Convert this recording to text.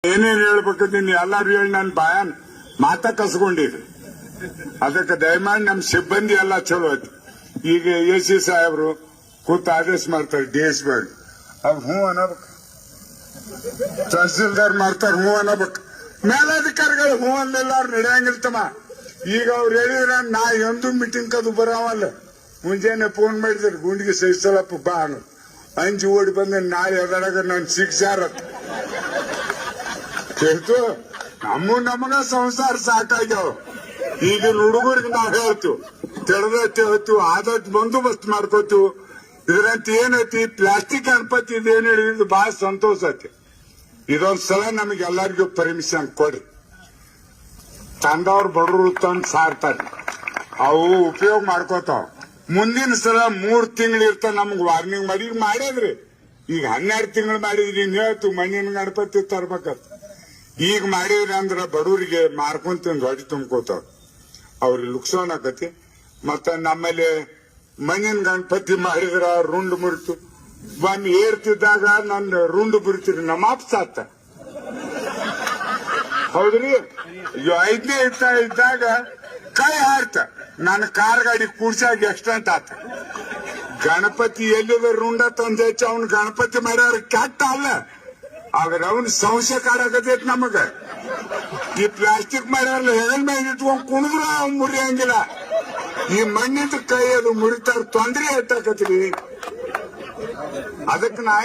ಏನೇನ್ ಹೇಳ್ಬೇಕಂತೀನಿ ಎಲ್ಲಾರು ಹೇಳಿ ನನ್ ಬಾಯನ್ ಮಾತ ಕಸ್ಕೊಂಡಿದ್ರು. ಅದಕ್ಕೆ ದಯಮಾಡಿ ನಮ್ ಸಿಬ್ಬಂದಿ ಎಲ್ಲ ಚಲೋ ಐತಿ. ಈಗ AC ಸಾಹೇಬ್ರು ಕೂತ್ ಆದೇಶ ಮಾಡ್ತಾರೆ DS ಮಾಡಿ ಅವ್ರು ಹ್ಞೂ ಅನ್ನಬೇಕು, ತಹಸೀಲ್ದಾರ್ ಮಾಡ್ತಾರ ಹ್ಞೂ ಅನ್ನಬೇಕು, ಮೇಲಾಧಿಕಾರಿಗಳು ಹ್ಞೂ ಅನ್ನಲಿಲ್ಲ ಅವ್ರು ನಡೆಯಂಗಿಲ್ತಮ್ಮ. ಈಗ ಅವ್ರು ಹೇಳಿದ್ರ ನಾ ಎಂದು ಮೀಟಿಂಗ್ ಅದು ಬರಾವಲ್ಲ. ಮುಂಜಾನೆ ಫೋನ್ ಮಾಡಿದ್ರು ಗುಂಡಿಗೆ ಸಹಿಸಲಪ್ಪ ಬಾ ಅನ್ನೋದು. ಅಂಜಿ ಓಡಿ ಬಂದ ನಾಳೆ ಎದರಾಗ ನನ್ ಶಿಕ್ಷಾರತ್ ಹೇಳ್ತು. ನಮಗ ಸಂಸಾರ ಸಾಕಾಗ್ಯಾವ. ಈಗಿನ ಹುಡುಗರಿಗೆ ನಾವ್ ಹೇಳ್ತೀವಿ ತೆಳದೈತಿ ಹೇಳ್ತೀವಿ, ಆದಷ್ಟು ಬಂದೋಬಸ್ತ್ ಮಾಡ್ಕೋತೀವಿ. ಇದ್ರಂತ ಏನೈತಿ ಪ್ಲಾಸ್ಟಿಕ್ ಗಣಪತಿ ಇದೇನ್ ಹೇಳಿದ್ರು ಬಹಳ ಸಂತೋಷ ಐತಿ. ಇದೊಂದ್ ಸಲ ನಮಗೆ ಎಲ್ಲರಿಗೂ ಪರ್ಮಿಷನ್ ಕೊಡ್ರಿ. ತಂದವ್ರು ಬಡವರು ತಂದು ಸಾರ್ತಾರೆ, ಅವು ಉಪಯೋಗ ಮಾಡ್ಕೋತಾವ. ಮುಂದಿನ ಸಲ 3 ತಿಂಗಳು ಇರ್ತಾವ ನಮ್ಗೆ ವಾರ್ನಿಂಗ್ ಮಾಡಿ. ಈಗ ಮಾಡ್ಯದ್ರಿ, ಈಗ 12 ತಿಂಗಳು ಮಾಡಿದ್ರಿ. ಇನ್ ಹೇಳ್ತು ಮಣ್ಣಿನ ಗಣಪತಿ ತರ್ಬೇಕಂತ. ಈಗ ಮಾಡಿದ್ರಿ ಅಂದ್ರ ಬಡವರಿಗೆ ಮಾರ್ಕೊಂತ ಹೊಡಿ ತುಂಬ್ಕೋತಾವ, ಅವ್ರಿಗೆ ಲುಕ್ಸಾನ್ ಆಕತಿ. ಮತ್ತ ನಮ್ಮಲ್ಲಿ ಮಣ್ಣಿನ ಗಣಪತಿ ಮಾಡಿದ್ರ ರುಂಡ್ ಮುರಿತು. ಬಂದ್ ಏರ್ತಿದ್ದಾಗ ನನ್ನ ರುಂಡ್ ಮುರಿತೀರಿ ನಮ್ಮ ಅಪ್ಪ ಸಾತ. ಹೌದ್ರಿ, 5ನೇ ಇದ್ದಾಗ ಕೈ ಹಾರ್ತ ನನ್ನ ಕಾರ್ ಗಾಡಿ ಕೂಡ್ಸಾಗ ಎಕ್ಸ್ಟೆಂಟ್ ಆತ. ಗಣಪತಿ ಎಲ್ಲಿದ ರುಂಡ ತಂದೈತಿ, ಅವ್ನ ಗಣಪತಿ ಮಾಡ್ಯಾರ ಕೆಟ್ಟ ಅಲ್ಲ, ಆದ್ರೆ ಅವನ್ ಸಂಶಯ ಕಾಡಕತೈತಿ ನಮಗ. ಈ ಪ್ಲಾಸ್ಟಿಕ್ ಮಾಡ್ಯಾರಲ್ಲ ಹೆಗಲ್ ಮೇಲೆ ಇಟ್ಕೊಂಡ್ ಕುಣಿದ್ರು ಅವ್ನು ಮುರಿಯಂಗಿಲ್ಲ. ಈ ಮಣ್ಣಿದ ಕೈ ಅದು ಮುರಿತಾರ, ತೊಂದ್ರೆ ಹೆಚ್ಚಾಕತ್ರಿ. ಅದಕ್ಕೆ ನಾ